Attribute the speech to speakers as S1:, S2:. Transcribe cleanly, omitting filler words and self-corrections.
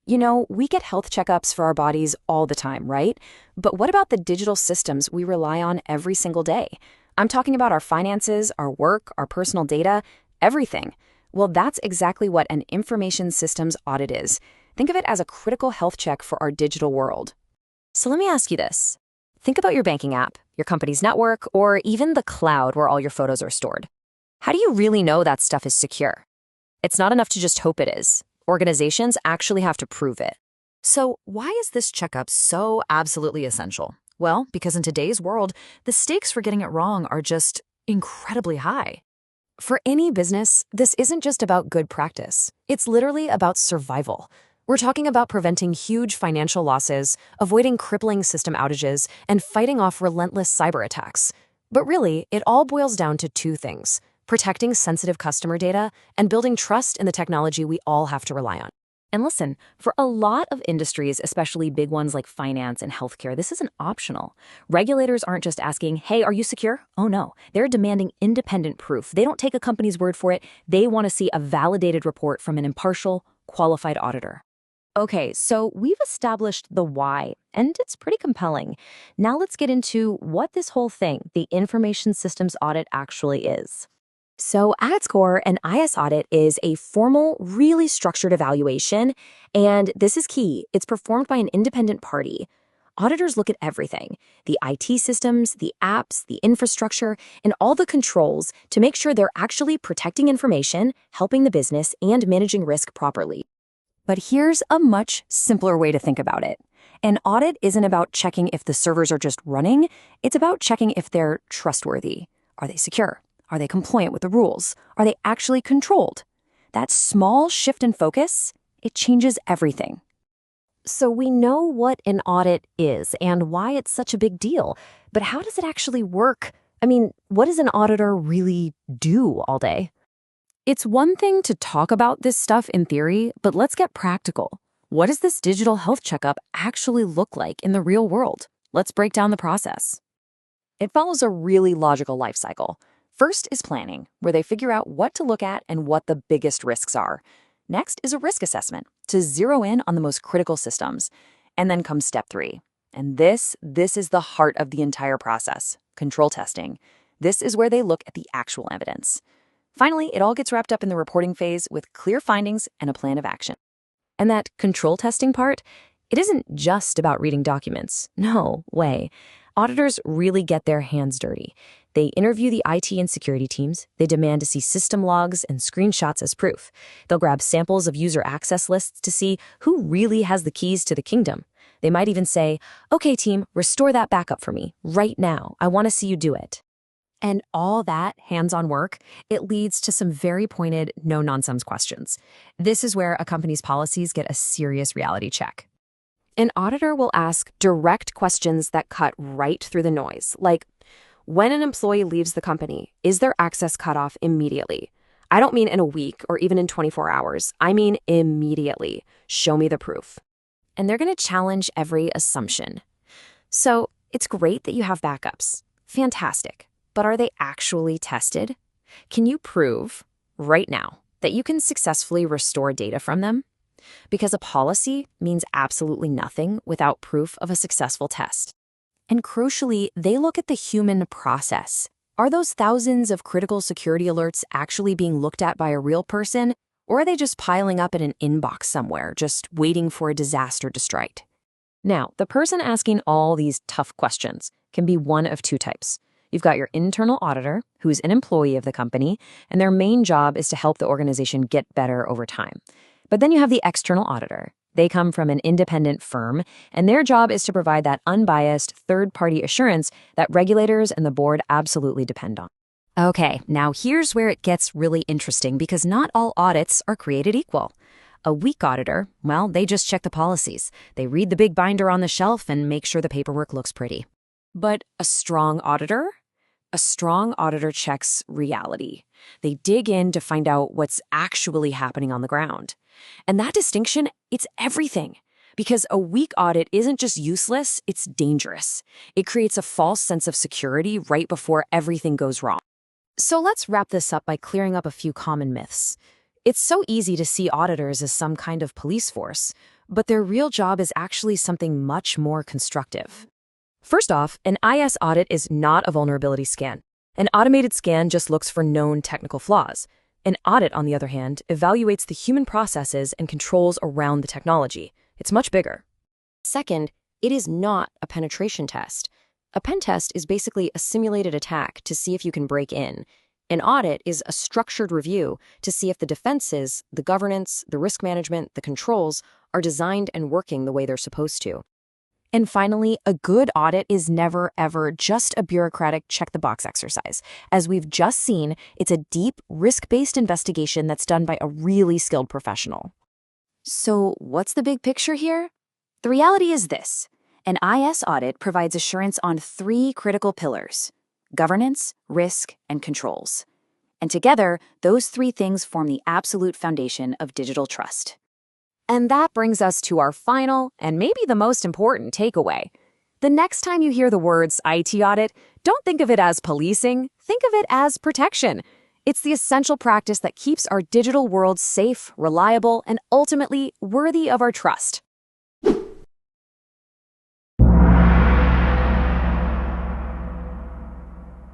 S1: You know, we get health checkups for our bodies all the time, right? But what about the digital systems we rely on every single day? I'm talking about our finances, our work, our personal data, everything. Well, that's exactly what an information systems audit is. Think of it as a critical health check for our digital world. So let me ask you this. Think about your banking app, your company's network, or even the cloud where all your photos are stored. How do you really know that stuff is secure? It's not enough to just hope it is. Organizations actually have to prove it. So why is this checkup so absolutely essential? Well, because in today's world, the stakes for getting it wrong are just incredibly high. For any business, this isn't just about good practice. It's literally about survival. We're talking about preventing huge financial losses, avoiding crippling system outages, and fighting off relentless cyber attacks. But really, it all boils down to two things: protecting sensitive customer data and building trust in the technology we all have to rely on. And listen, for a lot of industries, especially big ones like finance and healthcare, this isn't optional. Regulators aren't just asking, hey, are you secure? Oh no, they're demanding independent proof. They don't take a company's word for it. They want to see a validated report from an impartial, qualified auditor. Okay, so we've established the why, and it's pretty compelling. Now let's get into what this whole thing, the Information Systems Audit, actually is. So at its core, an IS audit is a formal, really structured evaluation, and this is key. It's performed by an independent party. Auditors look at everything: the IT systems, the apps, the infrastructure, and all the controls to make sure they're actually protecting information, helping the business, and managing risk properly. But here's a much simpler way to think about it. An audit isn't about checking if the servers are just running. It's about checking if they're trustworthy. Are they secure? Are they compliant with the rules? Are they actually controlled? That small shift in focus, it changes everything. So we know what an audit is and why it's such a big deal, but how does it actually work? I mean, what does an auditor really do all day? It's one thing to talk about this stuff in theory, but let's get practical. What does this digital health checkup actually look like in the real world? Let's break down the process. It follows a really logical life cycle. First is planning, where they figure out what to look at and what the biggest risks are. Next is a risk assessment, to zero in on the most critical systems. And then comes step 3. And this is the heart of the entire process: control testing. This is where they look at the actual evidence. Finally, it all gets wrapped up in the reporting phase with clear findings and a plan of action. And that control testing part, it isn't just about reading documents. No way. Auditors really get their hands dirty. They interview the IT and security teams. They demand to see system logs and screenshots as proof. They'll grab samples of user access lists to see who really has the keys to the kingdom. They might even say, okay, team, restore that backup for me right now. I want to see you do it. And all that hands-on work, it leads to some very pointed, no-nonsense questions. This is where a company's policies get a serious reality check. An auditor will ask direct questions that cut right through the noise, like, when an employee leaves the company, is their access cut off immediately? I don't mean in a week or even in 24 hours. I mean immediately. Show me the proof. And they're going to challenge every assumption. So it's great that you have backups. Fantastic. But are they actually tested? Can you prove right now that you can successfully restore data from them? Because a policy means absolutely nothing without proof of a successful test. And crucially, they look at the human process. Are those thousands of critical security alerts actually being looked at by a real person, or are they just piling up in an inbox somewhere, just waiting for a disaster to strike? Now, the person asking all these tough questions can be one of two types. You've got your internal auditor, who's an employee of the company, and their main job is to help the organization get better over time. But then you have the external auditor. They come from an independent firm, and their job is to provide that unbiased third-party assurance that regulators and the board absolutely depend on. Okay, now here's where it gets really interesting, because not all audits are created equal. A weak auditor, well, they just check the policies. They read the big binder on the shelf and make sure the paperwork looks pretty. But a strong auditor? A strong auditor checks reality. They dig in to find out what's actually happening on the ground. And that distinction, it's everything. Because a weak audit isn't just useless, it's dangerous. It creates a false sense of security right before everything goes wrong. So let's wrap this up by clearing up a few common myths. It's so easy to see auditors as some kind of police force. but their real job is actually something much more constructive. First off, an IS audit is not a vulnerability scan. An automated scan just looks for known technical flaws. An audit, on the other hand, evaluates the human processes and controls around the technology. It's much bigger. Second, it is not a penetration test. A pen test is basically a simulated attack to see if you can break in. An audit is a structured review to see if the defenses, the governance, the risk management, the controls are designed and working the way they're supposed to. And finally, a good audit is never, ever just a bureaucratic check-the-box exercise. As we've just seen, it's a deep, risk-based investigation that's done by a really skilled professional. So what's the big picture here? The reality is this. An IS audit provides assurance on 3 critical pillars: governance, risk, and controls. And together, those 3 things form the absolute foundation of digital trust. And that brings us to our final, and maybe the most important takeaway. The next time you hear the words IT audit, don't think of it as policing, think of it as protection. It's the essential practice that keeps our digital world safe, reliable, and ultimately worthy of our trust.